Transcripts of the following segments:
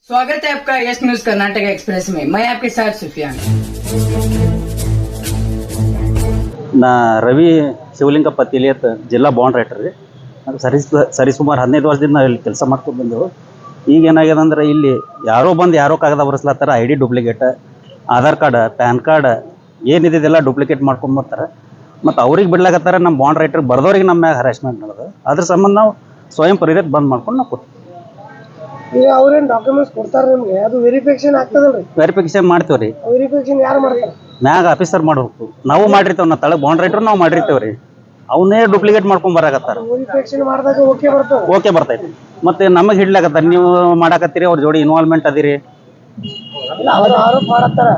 स्वागत है आपका यस न्यूज कर्नाटक एक्सप्रेस में। मैं आपके साथ सुफियान। ನಾ ರವಿ ಶಿವಲಿಂಗಪ್ಪ ತಿಲಿಯತ್ ಜಿಲ್ಲಾ ಬಾಂಡ್ ರೈಟರ್ ರೀ. ಅದು ಸರಿಸುಮಾರು 15 ವರ್ಷದಿಂದ ನಾವು ಇಲ್ಲಿ ಕೆಲಸ ಮಾಡ್ಕೊಂಡು ಬಂದೆವು. ಈಗ ಏನಾಗ್ಯದ ಅಂದ್ರೆ ಇಲ್ಲಿ ಯಾರೋ ಕಾಗದ ಬರೆಸ್ಲತ್ತಾರ, ID duplicate, Aadhaar card, PAN card ಏನಿದೆಲ್ಲ ಡೂಪ್ಲಿಕೇಟ್ ಮಾಡ್ಕೊಂಬರ್ತಾರೆ. ಮತ್ತು ಅವ್ರಿಗೆ ಬಿಡ್ಲಾಕತ್ತಾರ. ನಮ್ಮ ಬಾಂಡ್ ರೈಟರ್ ಬರ್ದವ್ರಿಗೆ ನಮ್ಮ ಮ್ಯಾಗ ಹರಾಸ್ಮೆಂಟ್ ಮಾಡೋದು. ಅದ್ರ ಸಂಬಂಧ ನಾವು ಸ್ವಯಂ ಪ್ರೇರಿತ ಬಂದ್ ಮಾಡ್ಕೊಂಡು ನಾವು ಕೊಡ್ತೀವಿ. ಈಗ ಅವ್ರೇನು ಡಾಕ್ಯುಮೆಂಟ್ಸ್ ಕೊಡ್ತಾರೆ ನಿಮಗೆ, ಅದು ವೆರಿಫಿಕೇಶನ್ ಆಗ್ತದಲ್ರಿ? ವೆರಿಫಿಕೇಶನ್ ಮಾಡ್ತೀವಿ ರೀ. ವೆರಿಫಿಕೇಶನ್ ಯಾರು ಮಾಡ್ತಾರೆ? ಮ್ಯಾಗ ಆಫೀಸರ್ ಮಾಡಬೇಕು. ನಾವು ಮಾಡಿರ್ತೇವೆ, ನಾವು ತಳಗ ಬಾಂಡ್ ರೈಟರ್ ನಾವು ಮಾಡಿರ್ತೇವೆ ರೀ. ಅವನ್ನೇ ಡೂಪ್ಲಿಕೇಟ್ ಮಾಡ್ಕೊಂಡ್ ಬರಾಕತ್ತಾರ. ವೆರಿಫಿಕೇಶನ್ ಮಾಡಿದಾಗ ಓಕೆ ಬರ್ತೈತಿ. ಮತ್ತೆ ನಮಗೆ ಹಿಡ್ಲಾಕತ್ತಾರ, ನೀವು ಮಾಡಾಕತ್ತೀರಿ, ಅವ್ರ ಜೋಡಿ ಇನ್ವಾಲ್ವ್ಮೆಂಟ್ ಅದಿರಿ. ಅವರು ಆರೋಪ ಮಾಡತ್ತಾರ,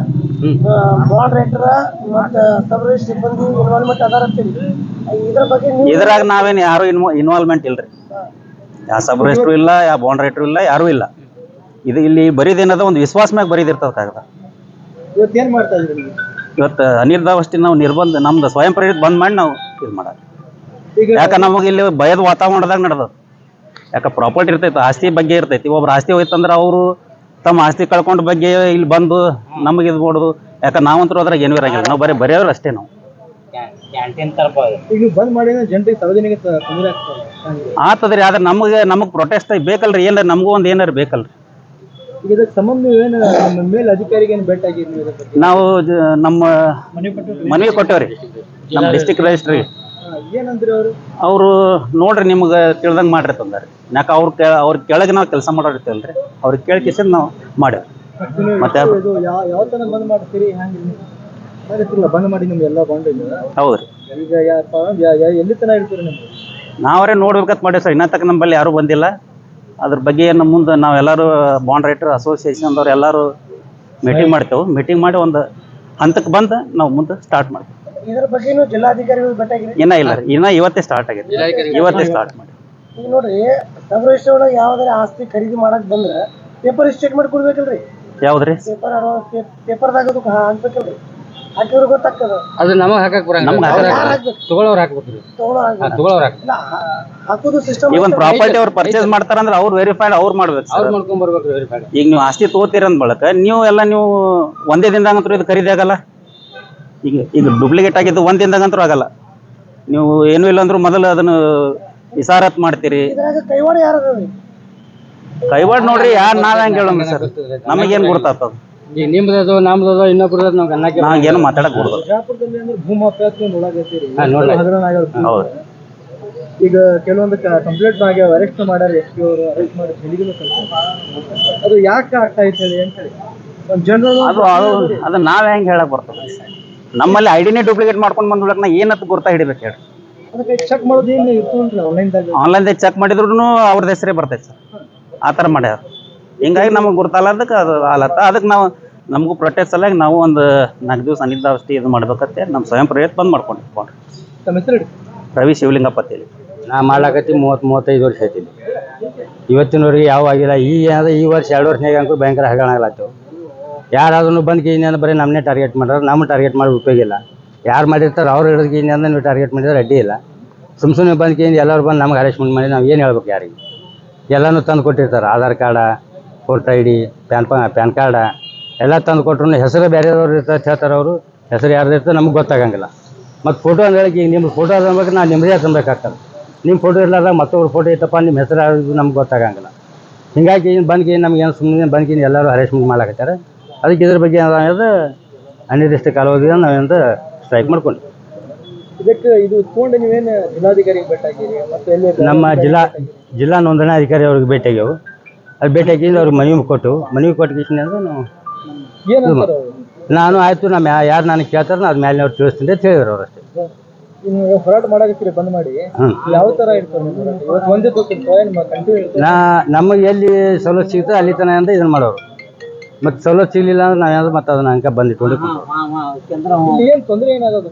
ಬಾಂಡ್ ರೈಟರ್ ಮತ್ತು ಸಬ್ ರಿಜಿಸ್ಟ್ರಾರ್ ಸಿಬ್ಬಂದಿ ಇನ್ವಾಲ್ವ್ಮೆಂಟ್ ಅದಾರ ಅಂತೀರಿ. ಇದ್ರ ಬಗ್ಗೆ ಇದ್ರಾಗ ನಾವೇನು ಯಾರು ಇನ್ವಾಲ್ವ್ಮೆಂಟ್ ಇಲ್ರಿ. ಯಾವ ಸಬ್ ರಿಜಿಸ್ಟ್ರು ಇಲ್ಲ, ಯಾವ ಬಾಂಡ್ ರೈಟ್ರು ಇಲ್ಲ, ಯಾರೂ ಇಲ್ಲ. ಇದು ಇಲ್ಲಿ ಬರೀದೇನದ ಒಂದು ವಿಶ್ವಾಸ ಮ್ಯಾಗ ಬರೀದಿರ್ತದ ಕಾಗದ. ಇವತ್ತೇನು ಮಾಡ್ತಾ ಇದ್ರಿ? ಇವತ್ತು ಅನಿರ್ದಾವಷ್ಟಿ ನಾವು ನಿರ್ಬಂಧ ನಮ್ದು ಸ್ವಯಂ ಪ್ರೇರಿತ ಬಂದ್ ಮಾಡಿ ನಾವು ಇದು ಮಾಡೋದು. ಯಾಕೆ ನಮಗೆ ಇಲ್ಲಿ ಭಯದ ವಾತಾವರಣದಾಗ ನಡೆದ. ಯಾಕೆ ಪ್ರಾಪರ್ಟಿ ಇರ್ತೈತೆ, ಆಸ್ತಿ ಬಗ್ಗೆ ಇರ್ತೈತಿ. ಒಬ್ರು ಆಸ್ತಿ ಹೋಯ್ತಂದ್ರೆ ಅವರು ತಮ್ಮ ಆಸ್ತಿ ಕಳ್ಕೊಂಡ ಬಗ್ಗೆ ಇಲ್ಲಿ ಬಂದು ನಮಗೆ ಇದು ಮಾಡೋದು. ಯಾಕೆ ನಾವಂತರೂ ಅದ್ರಾಗ ಏನೂ ಇರಂಗಿಲ್ಲ, ನಾವು ಬರೆಯೋರು ಅಷ್ಟೇ. ನಾವು ಈಗ ಬಂದ್ ಮಾಡಿ ಜನರಿಗೆ ಸಾರ್ವಜನಿಕ ತೊಂದರೆ ಆಗ್ತದ್ರಿ. ಆದ್ರೆ ನಮಗೆ ಪ್ರೊಟೆಸ್ಟ್ ಬೇಕಲ್ರಿ. ಏನಾರ ನಮಗೂ ಒಂದು ಏನಾರು ಬೇಕಲ್ರಿ. ಈಗ ಇದಕ್ಕೆ ಸಂಬಂಧ ಏನು ನಮ್ಮ ಮೇಲೆ ಅಧಿಕಾರಿಗೆ ಏನು ಭೇಟಿ ಆಗಿದ್ರಿ? ನಾವು ನಮ್ಮ ಮನವಿ ಕೊಟ್ಟೇವ್ರಿ ನಮ್ಮ ಡಿಸ್ಟ್ರಿಕ್ಟ್ ರಿಜಿಸ್ಟ್ರಿಗೆ. ಏನಂದ್ರಿ ಅವರು ನೋಡ್ರಿ ನಿಮ್ಗೆ ತಿಳ್ದಂಗೆ ಮಾಡ್ರಿ ತಂದಾರೆ. ಯಾಕೆ ಅವ್ರ ಕೆಳಗೆ ನಾವು ಕೆಲಸ ಮಾಡೋರಿರ್ತೇವಲ್ರಿ, ಅವ್ರಿಗೆ ಕೇಳಿ ಕಿಸಿಂದ ನಾವು ಮಾಡ್ಯಾವ. ಮತ್ತೆ ಯಾವ ತನಕ ಬಂದ್ ಮಾಡ್ತೀರಿ? ಬಂದ್ ಮಾಡಿ ನಿಮ್ಗೆ ಎಲ್ಲ ಬಾಂಡ್ ಹೌದ್ರಿ. ಈಗ ಎಲ್ಲಿ ತನಕ ಇರ್ತೀರಿ ನಿಮ್ಗೆ? ನಾವರೇ ನೋಡ್ಬೇಕಂತ ಮಾಡೀವಿ ಸರ್. ಇನ್ನೂ ತಕ್ಕ ನಮ್ಮಲ್ಲಿ ಯಾರೂ ಬಂದಿಲ್ಲ. ಅದ್ರ ಬಗ್ಗೆ ನಮ್ಮ ಮುಂದೆ ನಾವೆಲ್ಲರೂ ಬಾಂಡ್ ರೈಟರ್ ಅಸೋಸಿಯೇಷನ್ದವ್ರು ಎಲ್ಲರೂ ಮೀಟಿಂಗ್ ಮಾಡ್ತೇವೆ. ಮೀಟಿಂಗ್ ಮಾಡಿ ಒಂದು ಹಂತಕ್ಕೆ ಬಂದು ನಾವು ಮುಂದೆ ಸ್ಟಾರ್ಟ್ ಮಾಡ್ತೀವಿ. ಇದ್ರ ಬಗ್ಗೆ ಜಿಲ್ಲಾಧಿಕಾರಿಗಳು ಭೇಟಿಯಾಗಿರಿ? ಇಲ್ಲ ರೀ, ಇವತ್ತೇ ಸ್ಟಾರ್ಟ್ ಆಗಿದೆ. ಇವತ್ತೇ ಸ್ಟಾರ್ಟ್ ಮಾಡಿ. ಈಗ ನೋಡ್ರಿ, ಸಬ್ ರಿಜಿಸ್ಟರ್ ಒಳಗೆ ಯಾವ್ದಾರ ಆಸ್ತಿ ಖರೀದಿ ಮಾಡಕ್ ಬಂದ್ರೆ ಪೇಪರ್ ಸ್ಟೇಟ್ಮೆಂಟ್ ಕೊಡ್ಬೇಕಲ್ರಿ? ಯಾವ್ದ್ರಿ? ಪೇಪರ್ದಾಗ ಹಾಕ್ಬೇಕಲ್ರಿ? ಹಾಕಿದ್ರೆ ಗೊತ್ತಾಗ್ತದ. ಅದು ನಮಗೆ ಹಾಕಕ್ ಬರಂಗಿಲ್ಲ, ತಗೊಳ್ಳೋರು ಹಾಕ್ಬೇಕ್ರಿ. ಹಾಕೋದು ಸಿಸ್ಟಮ್. ಈಗ ಒಂದು ಪ್ರಾಪರ್ಟಿ ಅವ್ರು ಪರ್ಚೇಸ್ ಮಾಡ್ತಾರಂದ್ರೆ ಅವ್ರು ವೆರಿಫೈಡ್ ಅವ್ರು ಮಾಡ್ಬೇಕು. ಅವ್ರು ಮಾಡ್ಕೊಂಡ್ ಬರ್ಬೇಕ್ರಿ ವೆರಿಫೈಡ್. ಈಗ ನೀವು ಆಸ್ತಿ ತಗೋತೀರಂದ್ ಬಳಕ ನೀವು ಒಂದೇ ದಿನದಾಗಂತೂ ಇದು ಖರೀದಿ ಆಗಲ್ಲ. ಈಗ ಡೂಪ್ಲಿಕೇಟ್ ಆಗಿದ್ದು ಒಂದ್ ದಿನದಾಗಂತೂ ಆಗಲ್ಲ. ನೀವು ಏನೂ ಇಲ್ಲ ಅಂದ್ರೂ ಮೊದಲು ಅದನ್ನು ವಿಸಾರತ್ ಮಾಡ್ತೀರಿ. ಕೈವಾಡ ಯಾರು? ಕೈವಾಡ ನೋಡ್ರಿ, ಯಾರು ನಾವ್ ಹೆಂಗ್ ಹೇಳೋಣ ಸರ್, ನಮಗೇನ್ ಗುರ್ತಾಗ್ತದ? ಈಗ ನಿಮ್ದು ನಮ್ದು ಇನ್ನೊಬ್ರದ್ದು ನಮ್ಗೆ ಅನ್ನಕ್ಕೆ ನಾವೇನು ಮಾತಾಡಕ್ ಕೊಡೋದು. ಬಿಜಾಪುರದಲ್ಲಿ ಅಂದ್ರೆ ಭೂಮಾಫಿಯಾತ್ರಿ ನೋಡಾಕತ್ತೀರಿ. ಹೌದು. ಈಗ ಕೆಲವೊಂದು ಕಂಪ್ಲೇಂಟ್ ಆಗ್ಯಾವ, ಅರೆಸ್ಟ್ ಮಾಡ್ಯಾರ. SP ಅವರು ಅರೆಸ್ಟ್ ಮಾಡಿ ಜೈಲಿಗೆ ಅದು ಯಾಕೆ ಆಗ್ತಾ ಇತ್ತು ಹೇಳಿ ಅಂತ ಹೇಳಿ ಒಂದು ಜನರಲ್ ಅದು ನಾವ್ ಹೆಂಗ್ ಹೇಳಕ್ ಬರ್ತದೆ? ನಮ್ಮಲ್ಲಿ ಐಡಿನೇ ಡೂಪ್ಲಿಕೇಟ್ ಮಾಡ್ಕೊಂಡು ಬಂದ್ಬಿಡಕ್ ನಾ ಏನತ್ತು ಗುರ್ತಾ ಹಿಡಿಬೇಕು ಹೇಳಿ? ಅದಕ್ಕೆ ಚೆಕ್ ಮಾಡೋದು ಏನು ಇರ್ತದೆ ಆನ್ಲೈನ್ದಾಗ ಚೆಕ್ ಮಾಡಿದ್ರು ಅವ್ರದ್ದು ಹೆಸರೇ ಬರ್ತೈತೆ ಸರ್. ಆ ಥರ ಮಾಡ್ಯಾರ. ಹಿಂಗಾಗಿ ನಮಗೆ ಗುರ್ತಲ್ಲದಕ್ಕೆ ಅದು ಆಲತ್ತ. ಅದಕ್ಕೆ ನಾವು ನಮಗೂ ಪ್ರೊಟೆಸ್ಟ್ ಸಲುವಾಗಿ ನಾವು ಒಂದು 4 ದಿವಸ ಅನಿರ್ದಾವಷ್ಟಿ ಇದು ಮಾಡ್ಬೇಕಂತೆ ನಮ್ಮ ಸ್ವಯಂ ಪ್ರೇರಿತ ಬಂದ್ ಮಾಡ್ಕೊಂಡು. ತಮ್ಮ ಹೆಸರು? ರವಿ ಶಿವಲಿಂಗಪ್ಪ ತಿಳಿ. ನಾ ಮಾಡ್ಲಾಕತ್ತಿ 30-35 ವರ್ಷ ಆಯ್ತಿಲ್ಲ. ಇವತ್ತಿನವರೆಗೆ ಯಾವ ಆಗಿಲ್ಲ. ಈ ವರ್ಷ 2 ವರ್ಷನಾಗ ಅಂಕೂ ಭಯಂಕರ ಹಗರಣ ಆಗ್ಲಾತ್ತೇವೆ. ಯಾರಾದ್ರೂ ಬಂದು ಕೀನಿಂದ ಬರೀ ನಮ್ಮನ್ನೇ ಟಾರ್ಗೆಟ್ ಮಾಡ್ಯಾರ. ನಮ್ಮ ಟಾರ್ಗೆಟ್ ಮಾಡಿ ಉಪಯೋಗ ಇಲ್ಲ. ಯಾರು ಮಾಡಿರ್ತಾರೆ ಅವ್ರು ಹಿಡಿದು ಕೀನಿಂದ ನೀವು ಟಾರ್ಗೆಟ್ ಮಾಡಿದ್ರೆ ಅಡ್ಡಿ ಇಲ್ಲ. ಸುಮ್ಮನೆ ಬಂದು ಕೀನಿಂದ ಎಲ್ಲರೂ ಬಂದು ನಮ್ಗೆ ಹರಾಸ್ಮೆಂಟ್ ಮಾಡಿ ನಾವು ಏನು ಹೇಳ್ಬೇಕು ಯಾರಿಗೆ? ಎಲ್ಲನೂ ತಂದು ಕೊಟ್ಟಿರ್ತಾರೆ. Aadhaar card, voter ID, PAN card ಎಲ್ಲ ತಂದು ಕೊಟ್ಟರು ಹೆಸರು ಬೇರೆಯವ್ರು ಇರ್ತಾರೆ ಹೇಳ್ತಾರೆ. ಅವರು ಹೆಸರು ಯಾರ್ದು ಇರ್ತದೆ ನಮ್ಗೆ ಗೊತ್ತಾಗಂಗಿಲ್ಲ. ಮತ್ತು ಫೋಟೋ ಅಂದ್ರೆ ಈಗ ನಿಮ್ಮ ಫೋಟೋ ಅನ್ಬೇಕು, ನಾನು ನಿಮ್ಮದೇ ತಂಬೇಕಾಗ್ತದೆ. ನಿಮ್ಮ ಫೋಟೋ ಇರಲಾರ್ದಾಗ ಮತ್ತೊಬ್ರು ಫೋಟೋ ಇತ್ತಪ್ಪ, ನಿಮ್ಮ ಹೆಸರು ಯಾವುದು ನಮ್ಗೆ ಗೊತ್ತಾಗಂಗಿಲ್ಲ. ಹೀಗಾಗಿ ಬಂದ್ಕಿ ನಮ್ಗೇನು ಸುಮ್ಮನೆ ಬಂದ್ಕಿ ಎಲ್ಲರೂ ಹರಾಸ್ಮೆಂಟ್ ಮಾಡ್ಲಾಕತ್ತಾರೆ. ಅದಕ್ಕೆ ಇದ್ರ ಬಗ್ಗೆ ಏನಾದ್ರು ಅನಿರ್ದಿಷ್ಟ ಕಾಲಾವಧಿಗೆ ನಾವೇನು ಸ್ಟ್ರೈಕ್ ಮಾಡ್ಕೊಂಡು ಇದಕ್ಕೆ ಇದು ಇಟ್ಕೊಂಡು ನೀವೇನು ಜಿಲ್ಲಾಧಿಕಾರಿಗೆ ಭೇಟಿಯಾಗಿರಿ? ಮತ್ತು ಎಲ್ಲಿ ನಮ್ಮ ಜಿಲ್ಲಾ ನೋಂದಣಾಧಿಕಾರಿ ಅವ್ರಿಗೆ ಭೇಟಿಯಾಗ್ಯವು. ಅದು ಭೇಟಿಯಾಗಿಂದ ಅವ್ರಿಗೆ ಮನವಿ ಕೊಟ್ಟಿಗೆ ಅಂದ್ರೆ ನಾವು ನಾನು ಆಯಿತು, ನಮ್ಮ ಯಾರು ನನಗೆ ಕೇಳ್ತಾರೆ ಅದು ಮೇಲೆ ಅವ್ರು ತಿಳಿಸ್ತೀನಿ ಅಂತ ಹೇಳಿದ್ರು ಅವ್ರು ಅಷ್ಟೇ. ನೀವು ಹೋರಾಟ ಮಾಡಾಕತ್ತೀರಿ ಬಂದ್ ಮಾಡಿ, ಯಾವ ಥರ ಇರ್ತದೆ? ಇವತ್ತು ಒಂದೇ ಕಂಟಿನ್ಯೂ ನಮಗೆ ಎಲ್ಲಿ ಸವಲತ್ತು ಸಿಗುತ್ತೆ ಅಲ್ಲಿ ತನಕ ಅಂತ ಇದನ್ನು ಮಾಡೋರು. ಮತ್ತು ಸವಲತ್ತು ಸಿಗಲಿಲ್ಲ ಅಂದ್ರೆ ನಾವೇನಾದ್ರು ಮತ್ತೆ ಅದನ್ನ ಅಂಕ ಬಂದಿಟ್ಕೊಂಡು ಏನು ತೊಂದರೆ ಏನಾಗೋದು?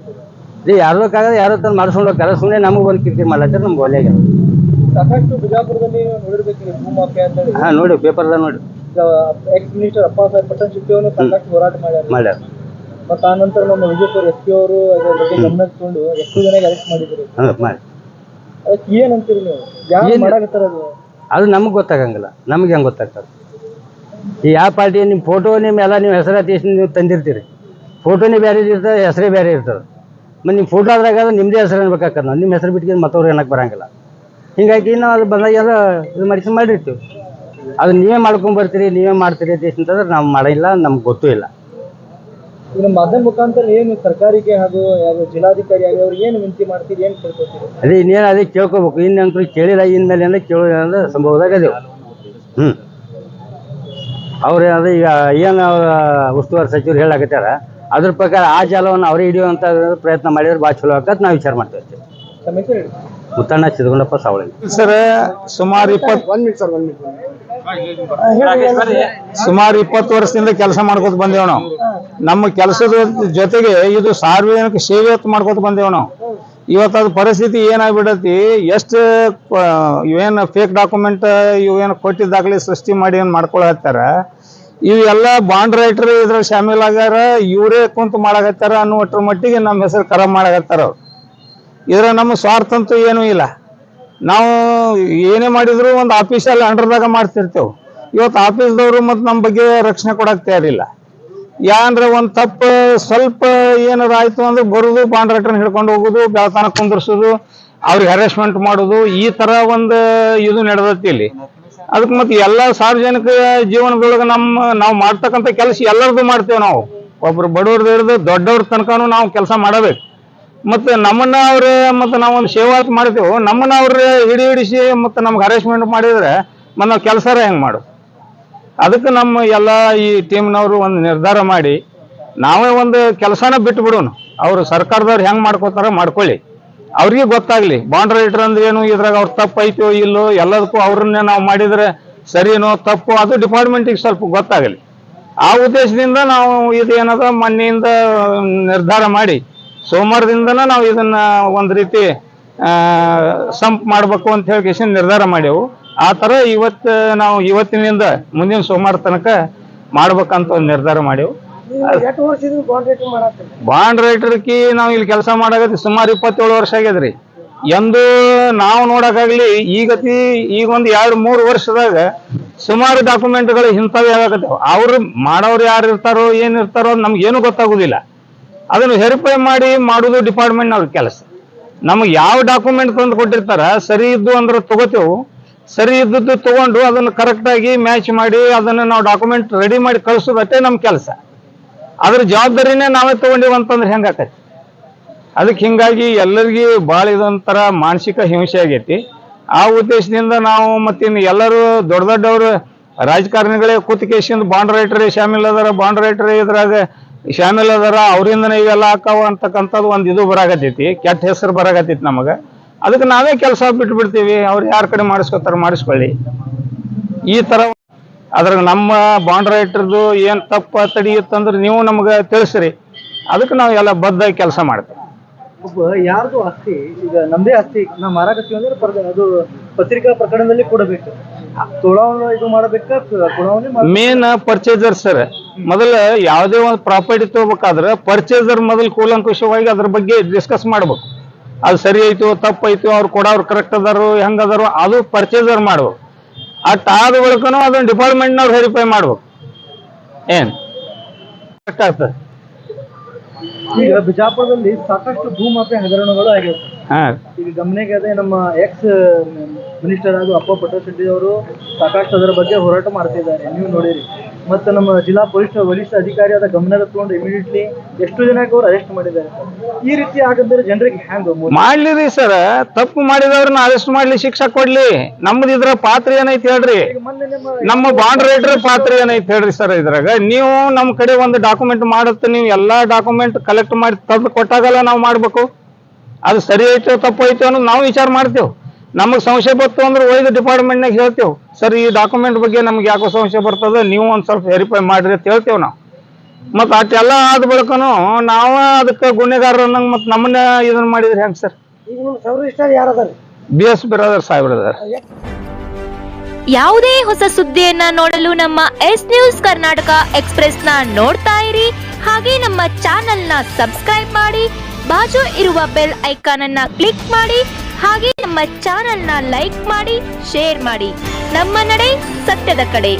ಯಾರೋಕ್ಕಾಗದ ಯಾರೋ ತಂದು ಮಾಡಿಸ್ಕೊಂಡು ಹೋಗ್ತಾರೆ. ಸುಮ್ಮನೆ ನಮಗೆ ಬಂದು ಕಿರಿಕಿರಿ ಮಾಡ್ಲಾತಾರೆ, ನಮ್ಗೆ ಒಳ್ಳೆಯ ಸಾಕಷ್ಟು ಬಿಜಾಪುರದಲ್ಲಿ ನೋಡಿರ್ಬೇಕಿರಿ ಭೂಮಾಫಿಯಾ ಅಂತ ಹೇಳಿ. ಹಾಂ ನೋಡಿ, ಪೇಪರ್ದಾಗ ನೋಡಿ. ಎಕ್ಸ್ ಮಿನಿಸ್ಟರ್ ಅಪ್ಪಾಸಾಹೇಬ್ ಪಟ್ಟಣ ಶೆಟ್ಟಿ ಅವರು ಸಾಕಷ್ಟು ಹೋರಾಟ ಮಾಡ್ಯಾರ. ಮತ್ತು ಆ ನಂತರ ನಮ್ಮ ವಿಜಯಪುರ SP ಅವರು ಅದರ ಬಗ್ಗೆ ಗಮನ ತಗೊಂಡು ಎಷ್ಟು ಜನ ಅರೆಸ್ಟ್ ಮಾಡಿದ್ರು. ಅದಕ್ಕೆ ಏನಂತೀರಿ ನೀವು? ಯಾರು ಮಾಡಾಕತ್ತಾರ ಅದು? ಅದು ನಮಗೆ ಗೊತ್ತಾಗಂಗಿಲ್ಲ. ನಮ್ಗೆ ಹೆಂಗೆ ಗೊತ್ತಾಗ್ತದೆ? ಈ ಯಾವ ಪಾರ್ಟಿ ನಿಮ್ಮ ಫೋಟೋ ಎಲ್ಲ ನೀವು ಹೆಸರು ತೀಸಿ ನೀವು ತಂದಿರ್ತೀರಿ, ಫೋಟೋನೇ ಬೇರೆ ಇರ್ತದೆ, ಹೆಸರೇ ಬೇರೆ ಇರ್ತದೆ. ಮತ್ತು ನಿಮ್ಮ ಫೋಟೋ ಆದ್ರಾಗ ನಿಮ್ಮದೇ ಹೆಸರು ಅನ್ಬೇಕಾಗ್ತದೆ. ನಾವು ನಿಮ್ಮ ಹೆಸರು ಬಿಟ್ಟು ಮತ್ತವ್ರು ಏನಕ್ಕೆ ಬರೋಂಗಿಲ್ಲ. ಹೀಗಾಗಿ ನಾವು ಅದು ಬಂದಾಗ ಎಲ್ಲ ಇದು ಮಾಡಿರ್ತೀವಿ. ಅದು ನೀವೇ ಮಾಡ್ಕೊಂಬರ್ತೀರಿ, ನೀವೇ ಮಾಡ್ತೀರಿ ಅಂತಂದ್ರೆ ನಾವು ಮಾಡಿಲ್ಲ, ನಮ್ಗೆ ಗೊತ್ತೂ ಇಲ್ಲ. ಈಗ ಮಾಧ್ಯಮ ಮುಖಾಂತರ ಏನು ಸರ್ಕಾರಿಗೆ ಹಾಗೂ ಜಿಲ್ಲಾಧಿಕಾರಿ ಆಗಿ ಅವ್ರಿಗೆ ಏನು ವಿನಂತಿ ಮಾಡ್ತೀರಿ, ಏನು ಕೇಳ್ಕೊತೀರಿ? ಅದೇ ಇನ್ನೇನು ಅದೇ ಕೇಳ್ಕೊಬೇಕು. ಇನ್ನಂತೂ ಕೇಳಿಲ್ಲ, ಇನ್ಮೇಲೆ ಏನೋ ಕೇಳೋದು ಸಂಭವದಾಗ ಅದೇವು. ಅವ್ರು ಅದೇ ಈಗ ಏನು ಉಸ್ತುವಾರಿ ಸಚಿವರು ಹೇಳಾಕತ್ತಾರ, ಅದ್ರ ಪ್ರಕಾರ ಆ ಜಾಲವನ್ನು ಅವರೇ ಹಿಡಿಯುವಂಥ ಪ್ರಯತ್ನ ಮಾಡಿದ್ರೆ ಭಾಳ ಚಲೋ ಆಗತ್ತೆ ನಾವು ವಿಚಾರ ಮಾಡ್ತಾ ಇರ್ತೀವಿ. ಮುತ್ತಣ್ಣ ಚಿದಗೊಂಡಪ್ಪ ಸಾವಳಿ ಸರ್. ಸುಮಾರು 20 ವರ್ಷದಿಂದ ಕೆಲಸ ಮಾಡ್ಕೋತ ಬಂದೇವ್ ನಾವು. ನಮ್ಮ ಕೆಲಸದ ಜೊತೆಗೆ ಇದು ಸಾರ್ವಜನಿಕ ಸೇವೆ ಮಾಡ್ಕೋತ ಬಂದೇವ್ ನಾವು. ಇವತ್ತು ಅದು ಪರಿಸ್ಥಿತಿ ಏನಾಗ್ಬಿಡತಿ, ಎಷ್ಟು ಇವೇನು ಫೇಕ್ ಡಾಕ್ಯುಮೆಂಟ್ ಇವೇನು ಕೊಟ್ಟಿದ್ದ ದಾಖಲೆ ಸೃಷ್ಟಿ ಮಾಡಿ ಏನು ಮಾಡ್ಕೊಳತ್ತಾರ. ಇವೆಲ್ಲ ಬಾಂಡ್ ರೈಟರ್ ಇದ್ರ ಶಾಮೀಲ್ ಆಗ್ಯಾರ, ಇವರೇ ಕುಂತು ಮಾಡಾಕತ್ತಾರ ಅನ್ನುವಟ್ರ ಮಟ್ಟಿಗೆ ನಮ್ಮ ಹೆಸರು ಖರಾಬ್ ಮಾಡಾಕತ್ತಾರ ಅವ್ರು. ಇದ್ರ ನಮ್ಮ ಸ್ವಾರ್ಥ ಅಂತೂ ಏನೂ ಇಲ್ಲ. ನಾವು ಏನೇ ಮಾಡಿದ್ರು ಒಂದು ಆಫೀಸಲ್ಲಿ ಅಂಡರ್ದಾಗ ಮಾಡ್ತಿರ್ತೇವೆ. ಇವತ್ತು ಆಫೀಸ್ದವರು ಮತ್ತು ನಮ್ಮ ಬಗ್ಗೆ ರಕ್ಷಣೆ ಕೊಡಕ್ಕೆ ತಯಾರಿಲ್ಲ. ಯಾನ್ರೆ ಒಂದು ತಪ್ಪು ಸ್ವಲ್ಪ ಏನಾರು ಆಯ್ತು ಅಂದ್ರೆ ಬರೋದು, ಬಾಂಡ್ ರೈಟರ್ನ ಹಿಡ್ಕೊಂಡು ಹೋಗೋದು, ಬೆಳತನ ಕುಂದಿರ್ಸೋದು, ಅವ್ರಿಗೆ ಹ್ಯಾರೆಸ್ಮೆಂಟ್ ಮಾಡೋದು, ಈ ಥರ ಒಂದು ಇದು ನಡೆದೈತಿ ಇಲ್ಲಿ. ಅದಕ್ಕೆ ಮತ್ತೆ ಎಲ್ಲ ಸಾರ್ವಜನಿಕ ಜೀವನದೊಳಗೆ ನಾವು ಮಾಡ್ತಕ್ಕಂಥ ಕೆಲಸ ಎಲ್ಲರದು ಮಾಡ್ತೇವೆ ನಾವು. ಒಬ್ರು ಬಡವ್ರದ್ದು ಹಿಡಿದು ದೊಡ್ಡವ್ರ ತನಕನೂ ನಾವು ಕೆಲಸ ಮಾಡಬೇಕು. ಮತ್ತು ನಮ್ಮನ್ನ ಅವ್ರೆ ಮತ್ತು ನಾವೊಂದು ಸೇವಾ ಮಾಡ್ತೇವೆ, ನಮ್ಮನ್ನ ಅವ್ರೆ ಹಿಡಿಸಿ ಮತ್ತು ನಮ್ಗೆ ಹ್ಯಾರೆಸ್ಮೆಂಟ್ ಮಾಡಿದ್ರೆ ಮತ್ತು ನಾವು ಕೆಲಸರೇ ಹೆಂಗೆ ಮಾಡೋದು? ಅದಕ್ಕೆ ನಮ್ಮ ಎಲ್ಲ ಈ ಟೀಮ್ನವರು ಒಂದು ನಿರ್ಧಾರ ಮಾಡಿ ನಾವೇ ಒಂದು ಕೆಲಸನ ಬಿಟ್ಟು ಬಿಡೋಣ. ಅವರು ಸರ್ಕಾರದವ್ರು ಹೆಂಗೆ ಮಾಡ್ಕೋತಾರ ಮಾಡ್ಕೊಳ್ಳಿ, ಅವ್ರಿಗೆ ಗೊತ್ತಾಗ್ಲಿ ಬಾಂಡ್ ರೈಟರ್ ಅಂದ್ರೆ ಏನು, ಇದ್ರಾಗ ಅವ್ರು ತಪ್ಪು ಐತೋ ಇಲ್ಲೋ, ಎಲ್ಲದಕ್ಕೂ ಅವ್ರನ್ನೇ ನಾವು ಮಾಡಿದ್ರೆ ಸರಿನೋ ತಪ್ಪು ಅದು ಡಿಪಾರ್ಟ್ಮೆಂಟಿಗೆ ಸ್ವಲ್ಪ ಗೊತ್ತಾಗಲಿ. ಆ ಉದ್ದೇಶದಿಂದ ನಾವು ಇದೇನದ ಮೊನ್ನೆಯಿಂದ ನಿರ್ಧಾರ ಮಾಡಿ ಸೋಮವಾರದಿಂದನ ನಾವು ಇದನ್ನ ಒಂದು ರೀತಿ ಸಂಪ್ ಮಾಡಬೇಕು ಅಂತ ಹೇಳಿ ನಿರ್ಧಾರ ಮಾಡ್ಯವು. ಆ ಥರ ನಾವು ಇವತ್ತಿನಿಂದ ಮುಂದಿನ ಸೋಮವಾರ ತನಕ ಮಾಡ್ಬೇಕಂತ ಒಂದು ನಿರ್ಧಾರ ಮಾಡ್ಯವು. ಬಾಂಡ್ ರೈಟರ್ಕಿ ನಾವು ಇಲ್ಲಿ ಕೆಲಸ ಮಾಡಾಕತ್ತಿ ಸುಮಾರು 27 ವರ್ಷ ಆಗ್ಯದ್ರಿ. ಎಂದು ನಾವು ನೋಡಕ್ಕಾಗ್ಲಿ ಈಗ ಒಂದು 2-3 ವರ್ಷದಾಗ ಸುಮಾರು ಡಾಕ್ಯುಮೆಂಟ್ಗಳು ಇಂಥವೇ ಆಗತ್ತೇವೆ. ಅವ್ರು ಮಾಡೋರು ಯಾರು ಇರ್ತಾರೋ ಏನಿರ್ತಾರೋ ನಮ್ಗೇನು ಗೊತ್ತಾಗೋದಿಲ್ಲ. ಅದನ್ನು ವೆರಿಫೈ ಮಾಡೋದು ಡಿಪಾರ್ಟ್ಮೆಂಟ್ನವ್ರ ಕೆಲಸ. ನಮಗೆ ಯಾವ ಡಾಕ್ಯುಮೆಂಟ್ ತಂದು ಕೊಟ್ಟಿರ್ತಾರ ಸರಿ ಇದ್ದು ಅಂದ್ರೆ ತಗೋತೇವು, ಸರಿ ಇದ್ದದ್ದು ತಗೊಂಡು ಅದನ್ನು ಕರೆಕ್ಟಾಗಿ ಮ್ಯಾಚ್ ಮಾಡಿ ಅದನ್ನು ನಾವು ಡಾಕ್ಯುಮೆಂಟ್ ರೆಡಿ ಮಾಡಿ ಕಳಿಸೋದಷ್ಟೇ ನಮ್ಮ ಕೆಲಸ. ಅದ್ರ ಜವಾಬ್ದಾರಿನೇ ನಾವೇ ತಗೊಂಡಿವಂತಂದ್ರೆ ಹೆಂಗಾಕತಿ? ಅದಕ್ಕೆ ಹಿಂಗಾಗಿ ಎಲ್ಲರಿಗೂ ಭಾಳ ಇದೊಂಥರ ಮಾನಸಿಕ ಹಿಂಸೆ ಆಗೈತಿ. ಆ ಉದ್ದೇಶದಿಂದ ನಾವು ಮತ್ತಿನ್ನು ಎಲ್ಲರೂ ದೊಡ್ಡ ದೊಡ್ಡವರು ರಾಜಕಾರಣಿಗಳೇ ಕೂತ್ಕೇಶಿಂದ ಬಾಂಡ್ ರೈಟರೇ ಶಾಮೀಲ್ ಅದಾರ, ಬಾಂಡ್ ರೈಟರೇ ಇದ್ರಾಗ ಶಾಮೀಲ್ ಅದಾರ, ಅವರಿಂದನೇ ಇವೆಲ್ಲ ಹಾಕಾವ ಅಂತಕ್ಕಂಥದ್ದು ಒಂದು ಇದು ಬರಾಕತ್ತೈತಿ, ಕೆಟ್ಟ ಹೆಸರು ಬರಾಕತ್ತೈತಿ ನಮಗೆ. ಅದಕ್ಕೆ ನಾವೇ ಕೆಲಸ ಬಿಟ್ಬಿಡ್ತೀವಿ. ಅವ್ರು ಯಾರ ಕಡೆ ಮಾಡಿಸ್ಕೊತಾರ ಮಾಡಿಸ್ಕೊಳ್ಳಿ. ಈ ಥರ ಅದ್ರಾಗ ನಮ್ಮ ಬಾಂಡ್ ರೈಟರ್ದು ಏನು ತಪ್ಪು ತಡಿಯುತ್ತಂದ್ರೆ ನೀವು ನಮ್ಗೆ ತಿಳಿಸ್ರಿ. ಅದಕ್ಕೆ ನಾವು ಎಲ್ಲ ಬದ್ಧಾಗಿ ಕೆಲಸ ಮಾಡ್ತೇವೆ. ಒಬ್ಬ ಯಾರ್ದು ಆಸ್ತಿ ಈಗ ನಮ್ದೇ ಆಸ್ತಿ ನಾವು ಮಾರಾಕತ್ತೀವಿ ಅಂದ್ರೆ ಅದು ಪತ್ರಿಕಾ ಪ್ರಕರಣದಲ್ಲಿ ಕೊಡಬೇಕು, ತುಳಾವಣೆ ಇದು ಮಾಡಬೇಕಾ, ಮೇನ್ ಪರ್ಚೇಸರ್ ಸರ್. ಮೊದಲ ಯಾವುದೇ ಒಂದು ಪ್ರಾಪರ್ಟಿ ತಗೋಬೇಕಾದ್ರೆ ಪರ್ಚೇಸರ್ ಮೊದಲು ಕೂಲಂಕುಷವಾಗಿ ಅದ್ರ ಬಗ್ಗೆ ಡಿಸ್ಕಸ್ ಮಾಡ್ಬೇಕು. ಅದು ಸರಿ ಐತು ತಪ್ಪೈತು, ಅವ್ರು ಕೊಡೋರು ಕರೆಕ್ಟ್ ಅದಾರು ಹೆಂಗದಾರು ಅದು ಪರ್ಚೇಸರ್ ಮಾಡ್ಬೇಕು. ಅಷ್ಟಾದ ಬಳಿಕನೂ ಅದನ್ನ ಡಿಪಾರ್ಟ್ಮೆಂಟ್ನವ್ರು ವೆರಿಫೈ ಮಾಡ್ಬೇಕು. ಏನ್ ಕರೆಕ್ಟ್ ಆಗ್ತದೆ. ಈಗ ಬಿಜಾಪುರದಲ್ಲಿ ಸಾಕಷ್ಟು ಭೂಮಾಫಿಯಾ ಹಗರಣಗಳು ಆಗಿವೆ. ಈಗ ಗಮನಕ್ಕೆ ಅದೇ ನಮ್ಮ ಎಕ್ಸ್ ಮಿನಿಸ್ಟರ್ ಆದ ಅಪ್ಪ ಪಟ್ಟಶೆಟ್ಟಿ ಅವರು ಸಾಕಷ್ಟು ಅದರ ಬಗ್ಗೆ ಹೋರಾಟ ಮಾಡ್ತಿದ್ದಾರೆ, ನೀವು ನೋಡಿರಿ. ಮತ್ತು ನಮ್ಮ ಜಿಲ್ಲಾ ಪೊಲೀಸ್ ವರಿಷ್ಠ ಅಧಿಕಾರಿಯಾದ ಗಮನಕ್ಕೆ ತಗೊಂಡು ಇಮಿಡಿಯೇಟ್ಲಿ ಎಷ್ಟು ಜನಕ್ಕೆ ಅವರು ಅರೆಸ್ಟ್ ಮಾಡಿದ್ದಾರೆ. ಈ ರೀತಿ ಆಗಿದ್ರೆ ಜನರಿಗೆ ಹ್ಯಾಂಗ ಮಾಡ್ಲಿ ಸರ್? ತಪ್ಪು ಮಾಡಿದವ್ರನ್ನ ಅರೆಸ್ಟ್ ಮಾಡ್ಲಿ, ಶಿಕ್ಷೆ ಕೊಡ್ಲಿ. ನಮ್ದು ಇದ್ರ ಪಾತ್ರ ಏನೈತಿ ಹೇಳ್ರಿ? ನಮ್ಮ ಬಾಂಡ್ ರೈಟರ್ ಪಾತ್ರ ಏನೈತಿ ಹೇಳ್ರಿ ಸರ್? ಇದ್ರಾಗ ನೀವು ನಮ್ಮ ಕಡೆ ಒಂದು ಡಾಕ್ಯುಮೆಂಟ್ ಮಾಡುತ್ತೆ, ನೀವು ಎಲ್ಲಾ ಡಾಕ್ಯುಮೆಂಟ್ ಕಲೆಕ್ಟ್ ಮಾಡಿ ತಂದು ಕೊಟ್ಟಾಗಲ್ಲ ನಾವು ಮಾಡ್ಬೇಕು. ಅದು ಸರಿ ಐತೋ ತಪ್ಪು ಐತೋ ಅನ್ನೋದು ನಾವು ವಿಚಾರ ಮಾಡ್ತೇವೆ. ನಮಗೆ ಸಂಶಯ ಬರ್ತು ಅಂದ್ರೆ ಒಯ್ದು ಡಿಪಾರ್ಟ್ಮೆಂಟ್ನಾಗ ಹೇಳ್ತೇವೆ, ಸರ್ ಈ ಡಾಕ್ಯುಮೆಂಟ್ ಬಗ್ಗೆ ನಮ್ಗೆ ಯಾಕೋ ಸಂಶಯ ಬರ್ತದೆ, ನೀವು ಒಂದು ಸ್ವಲ್ಪ ವೆರಿಫೈ ಮಾಡ್ರಿ ಅಂತ ಹೇಳ್ತೇವೆ ನಾವು. ಮತ್ತು ಅಷ್ಟೆಲ್ಲ ಆದ ಬಳಿಕನು ನಾವು ಅದಕ್ಕೆ ಗುಣೆಗಾರರು ಅನ್ನಂಗೆ ಮತ್ತು ನಮ್ಮನ್ನ ಇದನ್ನ ಮಾಡಿದ್ರೆ ಹೆಂಗೆ ಸರ್? BS ಬಿರಾದರ್ ಸಾಹೇಬ್ರದಾರ. ಯಾವುದೇ ಹೊಸ ಸುದ್ದಿಯನ್ನ ನೋಡಲು ನಮ್ಮ ಎಸ್ ನ್ಯೂಸ್ ಕರ್ನಾಟಕ ಎಕ್ಸ್ಪ್ರೆಸ್ ನ ನೋಡ್ತಾ ಇರಿ. ಹಾಗೆ ನಮ್ಮ ಚಾನೆಲ್ ನ ಸಬ್ಸ್ಕ್ರೈಬ್ ಮಾಡಿ, ಬಾಜು ಇರುವ ಬೆಲ್ ಐಕಾನ್ ಅನ್ನ ಕ್ಲಿಕ್ ಮಾಡಿ. ಹಾಗೆ ನಮ್ಮ ಚಾನೆಲ್ ನ ಲೈಕ್ ಮಾಡಿ, ಶೇರ್ ಮಾಡಿ. ನಮ್ಮ ನಡೆ ಸತ್ಯದ ಕಡೆ.